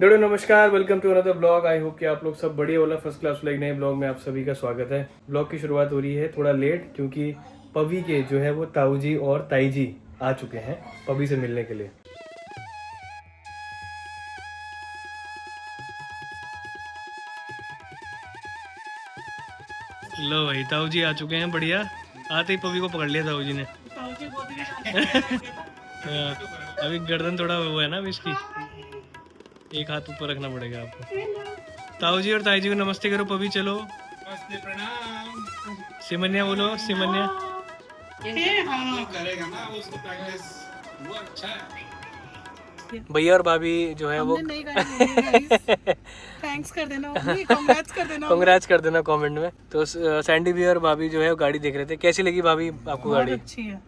Hello नमस्कार, welcome to another blog. I hope कि आप लोग सब बढ़िया वाला फर्स्ट क्लास लाइक नए ब्लॉग में आप सभी का स्वागत है। ब्लॉग की शुरुआत हो रही है थोड़ा लेट, क्योंकि पवी के जो है वो ताऊ जी और ताई जी आ चुके हैं पवी से मिलने के लिए। लो भाई, ताऊ जी आ चुके हैं। बढ़िया, आते ही पवी को पकड़ लिया ताऊ जी ने। अभी गर्दन थोड़ा हुआ है ना अभी इसकी, एक हाथ ऊपर रखना पड़ेगा आपको। ताऊ जी और ताई जी को नमस्ते करो। पवी चलो, नमस्ते, प्रणाम। सिमन्या बोलो, सिमन्या। करेगा ना उसको प्रैक्टिस, वो अच्छा है। भैया और भाभी जो है वो थैंक्स कर देना, कांग्रेट्स कर देना, कांग्रेट्स कर देना कमेंट में। तो सैंडी भी और भाभी जो है गाड़ी देख रहे थे। कैसी लगी भाभी आपको गाड़ी? अच्छी है,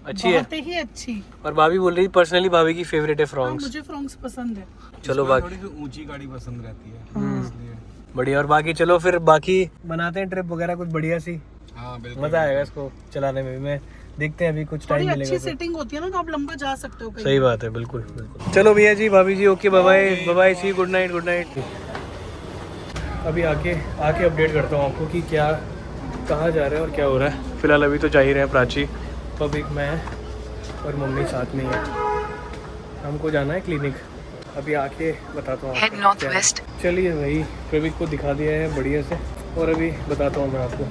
अच्छी है, बहुत ही अच्छी। और भाभी बोल रही पर्सनली भाभी की फेवरेट है फ्रॉन्क्स। मुझे फ्रॉन्क्स पसंद है। चलो बाकी थोड़ी सी ऊंची गाड़ी पसंद रहती है, इसलिए बढ़िया। और बाकी चलो फिर बाकी बनाते हैं ट्रिप वगैरह कुछ बढ़िया सी। हाँ बिल्कुल, मजा आएगा इसको चलाने में भी। मैं देखते हैं अभी कुछ टाइम थोड़ी मिलेगा अच्छी तो। सेटिंग होती है ना, तो आप लंबा जा सकते हो कहीं। सही बात है, बिल्कुल बिल्कुल। चलो भैया जी, भाभी जी, okay, bye bye bye bye, see good night good night. अभी आके अपडेट करता हूँ आपको कि क्या कहाँ जा रहे हैं और क्या हो रहा है। फिलहाल अभी तो जा ही रहे हैं प्राची, पब्लिक, मैं और मम्मी साथ में ही है। हमको जाना है क्लिनिक, अभी आके बताता हूँ आपको क्या है। चलिए भाई, प्रवीक को दिखा दिया है बढ़िया से, और अभी बताता हूँ मैं आपको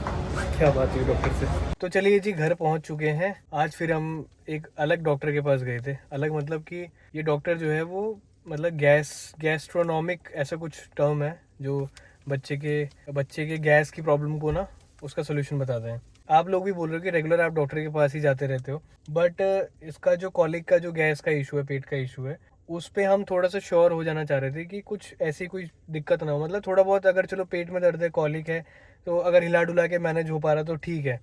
क्या बात हुई डॉक्टर से। तो चलिए जी, घर पहुँच चुके हैं। आज फिर हम एक अलग डॉक्टर के पास गए थे। अलग मतलब कि ये डॉक्टर जो है वो मतलब गैस्ट्रोनॉमिक ऐसा कुछ टर्म है, जो बच्चे के गैस की प्रॉब्लम को ना उसका सोल्यूशन बताते हैं। आप लोग भी बोल रहे हो कि रेगुलर आप डॉक्टर के पास ही जाते रहते हो, बट इसका जो कॉलिक का जो गैस का इशू है, पेट का इशू है, उस पे हम थोड़ा सा श्योर हो जाना चाह रहे थे कि कुछ ऐसी कोई दिक्कत ना हो। मतलब थोड़ा बहुत अगर चलो पेट में दर्द है, कॉलिक है, तो अगर हिला डुला के मैनेज हो पा रहा तो ठीक है,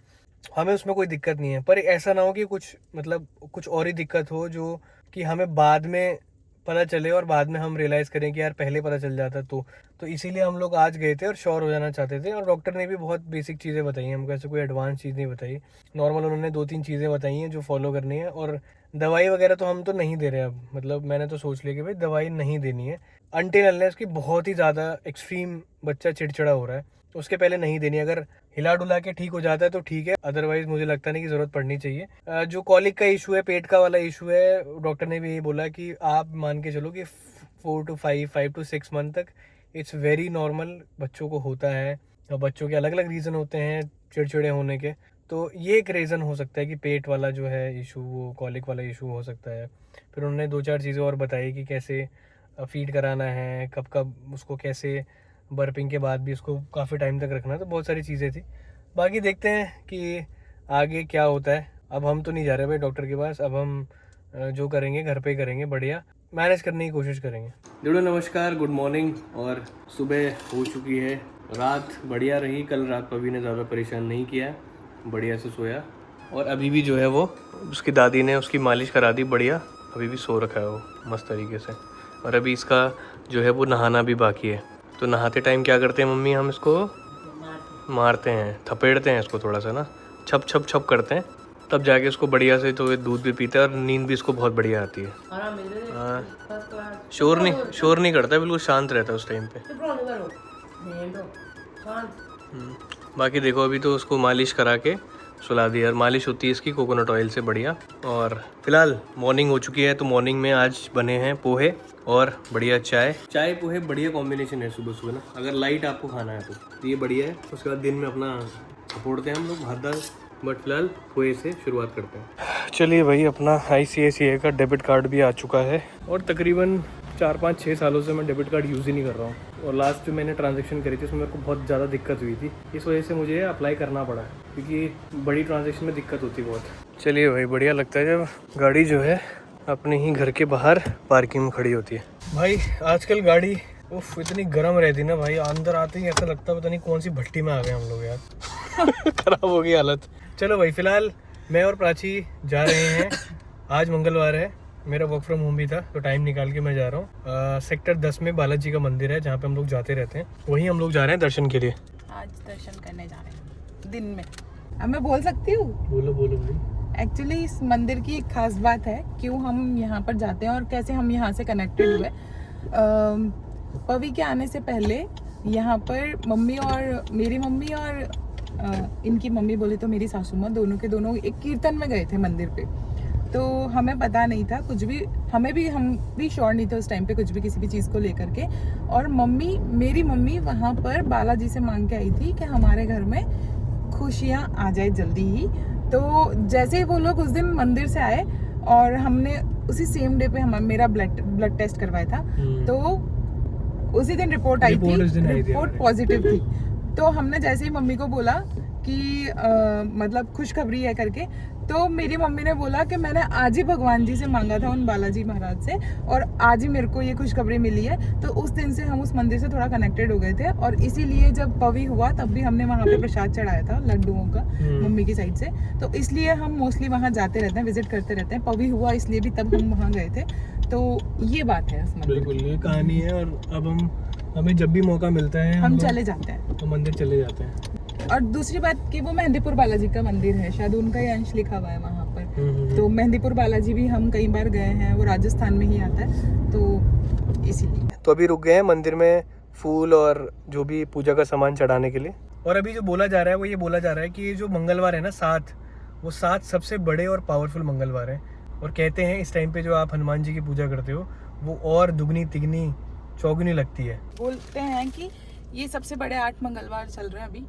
हमें उसमें कोई दिक्कत नहीं है। पर ऐसा ना हो कि कुछ मतलब कुछ और ही दिक्कत हो, जो कि हमें बाद में पता चले और बाद में हम रियलाइज़ करें कि यार पहले पता चल जाता। तो इसीलिए हम लोग आज गए थे और श्योर हो जाना चाहते थे। और डॉक्टर ने भी बहुत बेसिक चीज़ें बताई हैं हमको, ऐसे कोई एडवांस चीज़ नहीं बताई। नॉर्मल उन्होंने 2-3 चीज़ें बताई हैं जो फॉलो करनी है। और दवाई वगैरह तो हम तो नहीं दे रहे अब, मतलब मैंने तो सोच लिया कि भाई दवाई नहीं देनी है अनटिल अनलेस कि बहुत ही ज़्यादा एक्सट्रीम बच्चा चिड़चिड़ा हो रहा है, तो उसके पहले नहीं देनी। अगर हिला डुला के ठीक हो जाता है तो ठीक है, अदरवाइज मुझे लगता नहीं कि ज़रूरत पड़नी चाहिए। जो कॉलिक का इशू है, पेट का वाला इशू है, डॉक्टर ने भी यही बोला कि आप मान के चलो कि 4 to 5 to 6 मंथ तक इट्स वेरी नॉर्मल, बच्चों को होता है। और बच्चों के अलग अलग रीज़न होते हैं चिड़चिड़े होने के, तो ये एक रीज़न हो सकता है कि पेट वाला जो है इशू, वो कॉलिक वाला इशू हो सकता है। फिर उन्होंने 2-4 चीज़ें और बताई कि कैसे फीड कराना है, कब कब उसको, कैसे बर्पिंग के बाद भी उसको काफ़ी टाइम तक रखना है। तो बहुत सारी चीज़ें थी। बाकी देखते हैं कि आगे क्या होता है। अब हम तो नहीं जा रहे भाई डॉक्टर के पास, अब हम जो करेंगे घर पे ही करेंगे, बढ़िया मैनेज करने की कोशिश करेंगे। दिड़ो नमस्कार, गुड मॉर्निंग। और सुबह हो चुकी है, रात बढ़िया रही। कल रात पवी ने ज़्यादा परेशान नहीं किया, बढ़िया से सोया। और अभी भी जो है वो उसकी दादी ने उसकी मालिश करा दी बढ़िया, अभी भी सो रखा है वो मस्त तरीके से। और अभी इसका जो है वो नहाना भी बाकी है। तो नहाते टाइम क्या करते हैं मम्मी, हम इसको मारते हैं, थपेड़ते हैं इसको थोड़ा सा ना, छप छप छप करते हैं, तब जाके इसको बढ़िया से तो ये दूध भी पीता है और नींद भी इसको बहुत बढ़िया आती है। हाँ, शोर नहीं करता, बिल्कुल शांत रहता है उस टाइम पे। बाकी देखो अभी तो उसको मालिश करा के सुला दी। यार मालिश होती है इसकी कोकोनट ऑयल से बढ़िया। और फिलहाल मॉर्निंग हो चुकी है, तो मॉर्निंग में आज बने हैं पोहे और बढ़िया चाय पोहे, बढ़िया कॉम्बिनेशन है सुबह सुबह ना, अगर लाइट आपको खाना है तो ये बढ़िया है। उसके बाद दिन में अपना फोड़ते हैं हम लोग भात दाल, बट फिलहाल पोहे से शुरुआत करते हैं। चलिए भाई, अपना ICICI का डेबिट कार्ड भी आ चुका है, और तकरीबन 4-5-6 सालों से मैं डेबिट कार्ड यूज़ ही नहीं कर रहा हूँ। और लास्ट जो मैंने ट्रांजैक्शन करी थी उसमें मेरे को बहुत ज़्यादा दिक्कत हुई थी, इस वजह से मुझे अप्लाई करना पड़ा, क्योंकि बड़ी ट्रांजैक्शन में दिक्कत होती बहुत। चलिए भाई, बढ़िया लगता है जब गाड़ी जो है अपने ही घर के बाहर पार्किंग में खड़ी होती है। भाई आजकल गाड़ी उफ इतनी गर्म रहती ना भाई, अंदर आते ही ऐसा लगता है पता नहीं कौन सी भट्टी में आ गए हम लोग यार। खराब हो गई हालत। चलो भाई, फिलहाल मैं और प्राची जा रहे हैं। आज मंगलवार है, मेरा वर्क फ्रॉम होम भी था, तो टाइम निकाल के मैं जा रहा हूँ। सेक्टर 10 में बालाजी का मंदिर है, जहाँ पे हम लोग जाते रहते हैं, वहीं हम लोग जा रहे हैं दर्शन के लिए। आज दर्शन करने जा रहे हैं दिन में। अब मैं बोल सकती हूँ? बोलो भाई। एक्चुअली इस मंदिर की एक खास बात है, क्यों हम यहाँ पर जाते हैं और कैसे हम यहाँ से कनेक्टेड हुए। पवी के आने से पहले यहाँ पर मम्मी और मेरी मम्मी और इनकी मम्मी बोले तो मेरी सासू माँ, दोनों के दोनों एक कीर्तन में गए थे मंदिर पे। तो हमें पता नहीं था कुछ भी, हम भी श्योर नहीं थे उस टाइम पे कुछ भी किसी भी चीज़ को लेकर के। और मेरी मम्मी वहाँ पर बालाजी से मांग के आई थी कि हमारे घर में खुशियाँ आ जाए जल्दी ही। तो जैसे ही वो लोग उस दिन मंदिर से आए और हमने उसी सेम डे पे मेरा ब्लड टेस्ट करवाया था, तो उसी दिन रिपोर्ट आई थी, रिपोर्ट पॉजिटिव थी। तो हमने जैसे ही मम्मी को बोला कि मतलब खुशखबरी है करके, तो मेरी मम्मी ने बोला कि मैंने आज ही भगवान जी से मांगा था, उन बालाजी महाराज से, और आज ही मेरे को ये खुशखबरी मिली है। तो उस दिन से हम उस मंदिर से थोड़ा कनेक्टेड हो गए थे, और इसीलिए जब पवी हुआ तब भी हमने वहाँ पे प्रसाद चढ़ाया था लड्डुओं का मम्मी की साइड से। तो इसलिए हम मोस्टली वहाँ जाते रहते हैं, विजिट करते रहते हैं। पवी हुआ इसलिए भी तब हम वहाँ गए थे। तो ये बात है उस मंदिर। बिल्कुल ये कहानी है, और अब हमें जब भी मौका मिलता है हम चले जाते हैं, तो मंदिर चले जाते हैं। और दूसरी बात कि वो मेहंदीपुर बालाजी का मंदिर है, शायद उनका ही अंश लिखा हुआ है वहाँ पर। तो मेहंदीपुर बालाजी भी हम कई बार गए हैं, वो राजस्थान में ही आता है, तो इसीलिए। तो अभी रुक गए हैं मंदिर में फूल और जो भी पूजा का सामान चढ़ाने के लिए। और अभी जो बोला जा रहा है वो ये बोला जा रहा है कि ये जो मंगलवार है ना 7, वो 7 सबसे बड़े और पावरफुल मंगलवार हैं। और कहते हैं इस टाइम पे जो आप हनुमान जी की पूजा करते हो वो और दुगनी तिगनी चौगुनी लगती है। बोलते हैं कि ये सबसे बड़े 8 मंगलवार चल रहे हैं अभी,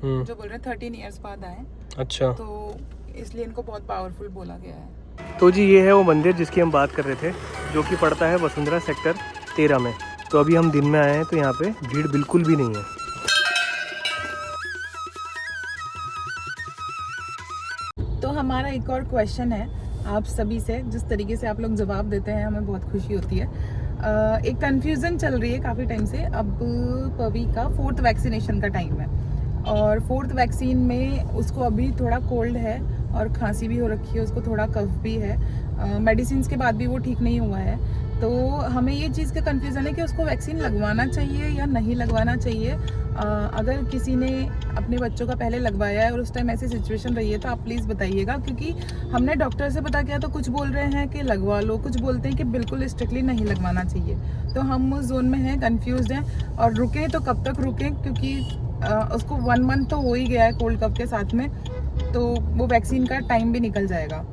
जो बोल रहे हैं 13 इयर्स बाद आए। अच्छा, तो इसलिए इनको बहुत पावरफुल बोला गया है। तो जी ये है वो मंदिर जिसकी हम बात कर रहे थे, जो कि पड़ता है वसुंधरा सेक्टर 13 में। तो अभी हम दिन में आए हैं, तो यहाँ पे भीड़ बिल्कुल भी नहीं है। तो हमारा एक और क्वेश्चन है आप सभी से, जिस तरीके से आप लोग जवाब देते हैं हमें बहुत खुशी होती है। एक कंफ्यूजन चल रही है काफ़ी टाइम से। अब पवी का 4th वैक्सीनेशन का टाइम है, और 4th वैक्सीन में उसको अभी थोड़ा कोल्ड है और खांसी भी हो रखी है, उसको थोड़ा कफ भी है, मेडिसिन के बाद भी वो ठीक नहीं हुआ है। तो हमें ये चीज़ का कन्फ्यूज़न है कि उसको वैक्सीन लगवाना चाहिए या नहीं लगवाना चाहिए। अगर किसी ने अपने बच्चों का पहले लगवाया है और उस टाइम ऐसी सिचुएशन रही है तो आप प्लीज़ बताइएगा, क्योंकि हमने डॉक्टर से पता किया तो कुछ बोल रहे हैं कि लगवा लो, कुछ बोलते हैं कि बिल्कुल स्ट्रिक्टली नहीं लगवाना चाहिए। तो हम उस जोन में हैं, कन्फ्यूज़ड हैं, और रुकें तो कब तक रुकें, क्योंकि उसको 1 मंथ तो हो ही गया है कोल्ड कफ के साथ में, तो वो वैक्सीन का टाइम भी निकल जाएगा।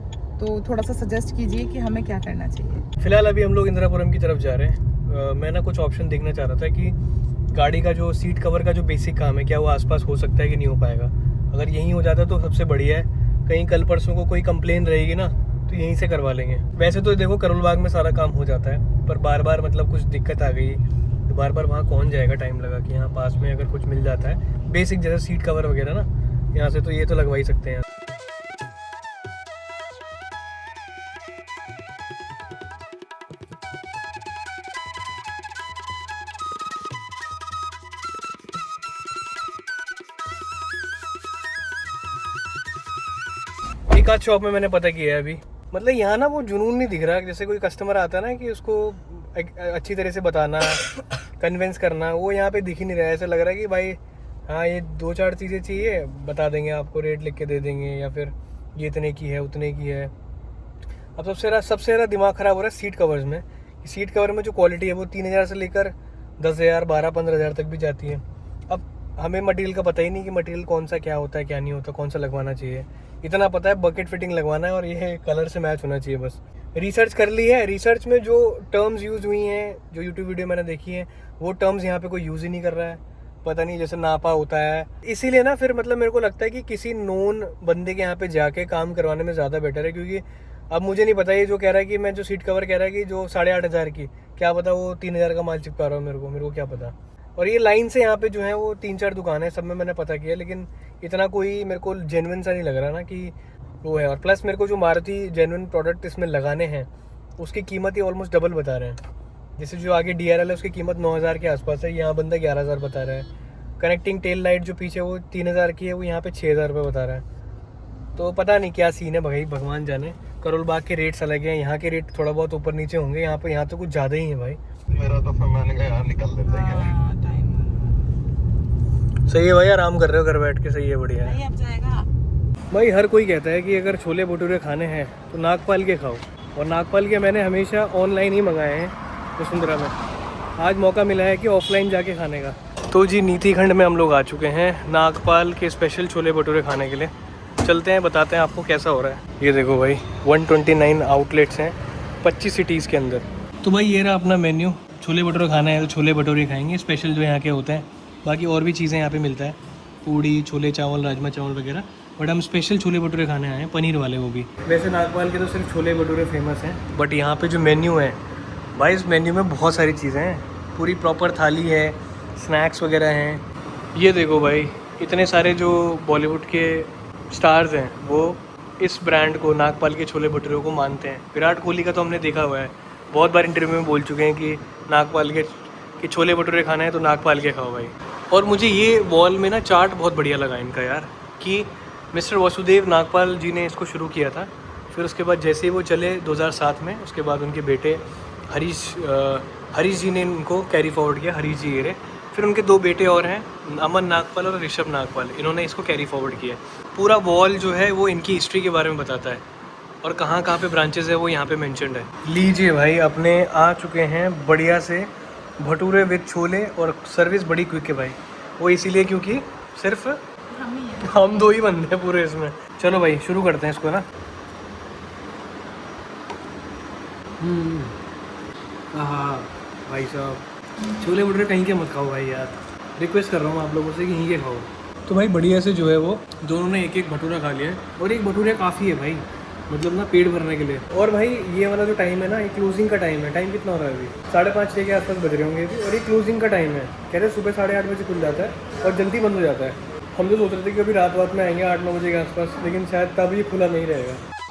तो थोड़ा सा सजेस्ट कीजिए कि हमें क्या करना चाहिए। फिलहाल अभी हम लोग इंदिरापुरम की तरफ जा रहे हैं। मैं ना कुछ ऑप्शन देखना चाह रहा था कि गाड़ी का जो सीट कवर का जो बेसिक काम है, क्या वो आसपास हो सकता है कि नहीं हो पाएगा। अगर यहीं हो जाता तो सबसे बढ़िया है। कहीं कल परसों को कोई कंप्लेन रहेगी ना तो यहीं से करवा लेंगे। वैसे तो देखो करोल बाग में सारा काम हो जाता है, पर बार बार मतलब कुछ दिक्कत आ गई तो बार बार वहाँ कौन जाएगा टाइम लगा कि यहाँ पास में अगर कुछ मिल जाता है बेसिक जैसे सीट कवर वगैरह ना, यहाँ से तो ये तो लगवा ही सकते हैं। एक आध शॉप में मैंने पता किया है अभी, मतलब यहाँ ना वो जुनून नहीं दिख रहा। जैसे कोई कस्टमर आता है ना कि उसको अच्छी तरह से बताना, कन्विंस करना, वो यहाँ पे दिख ही नहीं रहा है। ऐसा लग रहा है कि भाई हाँ ये 2-4 चीज़ें चाहिए, बता देंगे आपको, रेट लिख के दे देंगे, या फिर ये इतने की है उतने की है। अब सबसे ज़्यादा दिमाग ख़राब हो रहा है सीट कवर्स में। सीट कवर में जो क्वालिटी है वो 3000 से लेकर 10,000, 12-15,000 तक भी जाती है। अब हमें मटेरियल का पता ही नहीं कि मटेरियल कौन सा क्या होता है क्या नहीं होता, कौन सा लगवाना चाहिए। इतना पता है बकेट फिटिंग लगवाना है और ये कलर से मैच होना चाहिए बस। रिसर्च कर ली है, रिसर्च में जो टर्म्स यूज़ हुई हैं, जो यूट्यूब वीडियो मैंने देखी है, वो टर्म्स यहाँ पे कोई यूज़ ही नहीं कर रहा है। पता नहीं जैसे नापा होता है, इसीलिए ना फिर मतलब मेरे को लगता है कि किसी नोन बंदे के यहाँ पे जाके काम करवाने में ज़्यादा बेटर है। क्योंकि अब मुझे नहीं पता ये जो कह रहा है कि मैं जो सीट कवर कह रहा है कि जो 8,500 की, क्या पता वो 3,000 का माल चिपका रहा हो मेरे को क्या पता। और ये लाइन से यहाँ पे जो है वो 3-4 दुकान है, सब में मैंने पता किया, लेकिन इतना कोई मेरे को जेन्युइन सा नहीं लग रहा ना कि वो है। और प्लस मेरे को जो मारुति जेन्युइन प्रोडक्ट इसमें लगाने हैं उसकी कीमत ही ऑलमोस्ट डबल बता रहे हैं। जैसे जो आगे DRL है उसकी कीमत 9,000 के आसपास है, यहाँ बंदा 11,000 बता रहा है। कनेक्टिंग टेल लाइट जो पीछे वो 3,000 की है, वो यहाँ पे 6,000 रुपये बता रहा है। तो पता नहीं क्या सीन है भाई, भगवान जाने। करोल बाग के रेट्स अलग हैं, यहाँ के रेट थोड़ा बहुत ऊपर नीचे होंगे, यहाँ तो कुछ ज़्यादा ही है भाई। मेरा तो फिर मैंने कहा यार निकल लेते हैं। सही है भाई, आराम कर रहे हो घर बैठ के, सही है, बढ़िया है। नहीं अब जाएगा भाई हर कोई कहता है कि अगर छोले भटूरे खाने हैं तो नागपाल के खाओ, और नागपाल के मैंने हमेशा ऑनलाइन ही मंगाए हैं वसुंधरा में। आज मौका मिला है कि ऑफलाइन जाके खाने का। तो जी नीति खंड में हम लोग आ चुके हैं नागपाल के स्पेशल छोले भटूरे खाने के लिए। चलते हैं, बताते हैं आपको कैसा हो रहा है। ये देखो भाई 129 आउटलेट्स हैं 25 सिटीज़ के अंदर। तो भाई ये रहा अपना मेन्यू। छोले भटूरे खाना है तो छोले भटूरे खाएंगे, स्पेशल जो यहाँ के होते हैं। बाकी और भी चीज़ें यहाँ पे मिलता है, पूड़ी, छोले चावल, राजमा चावल वगैरह। बट हम स्पेशल छोले भटूरे खाने आए हैं, पनीर वाले वो भी। वैसे नागपाल के तो सिर्फ छोले भटूरे फेमस हैं, बट यहाँ पे जो मेन्यू है भाई, इस मेन्यू में बहुत सारी चीज़ें हैं। पूरी प्रॉपर थाली है, स्नैक्स वगैरह हैं। ये देखो भाई, इतने सारे जो बॉलीवुड के स्टार्स हैं वो इस ब्रांड को, नागपाल के छोले भटूरे को मानते हैं। विराट कोहली का तो हमने देखा हुआ है, बहुत बार इंटरव्यू में बोल चुके हैं कि नागपाल के छोले भटूरे खाना है तो नागपाल के खाओ भाई। और मुझे ये वॉल में ना चार्ट बहुत बढ़िया लगा इनका यार, कि मिस्टर वासुदेव नागपाल जी ने इसको शुरू किया था। फिर उसके बाद जैसे ही वो चले 2007 में, उसके बाद उनके बेटे हरीश जी ने इनको कैरी फॉरवर्ड किया, हरीश जी ये। फिर उनके 2 बेटे और हैं, अमन नागपाल और ऋषभ नागपाल, इन्होंने इसको कैरी फॉरवर्ड किया। पूरा वॉल जो है वो इनकी हिस्ट्री के बारे में बताता है, और कहाँ कहाँ पे ब्रांचेस है वो यहाँ पे मेंशन्ड है। लीजिए भाई, अपने आ चुके हैं बढ़िया से भटूरे विद छोले, और सर्विस बड़ी क्विक है भाई। वो इसीलिए क्योंकि सिर्फ हम 2 ही बंदे हैं पूरे इसमें। चलो भाई शुरू करते हैं इसको ना। हाँ भाई साहब, छोले भटूरे कहीं के मत खाओ भाई यार, रिक्वेस्ट कर रहा हूँ आप लोगों से कि यहीं के खाओ। तो भाई बढ़िया से जो है वो दोनों ने एक भटूरा खा लिया है, और एक भटूरे काफ़ी है भाई, मतलब ना पेट भरने के लिए। और भाई ये वाला जो टाइम है ना, ये क्लोजिंग का टाइम है। टाइम कितना हो रहा है अभी? 5:30-6 के आसपास बज रहे होंगे अभी, और ये क्लोजिंग का टाइम है। कह रहे सुबह 8:30 बजे खुल जाता है और जल्दी बंद हो जाता है। हम तो सोच रहे थे कि अभी रात में आएंगे 8-9 बजे के आसपास, लेकिन शायद तब ये खुला नहीं रहेगा।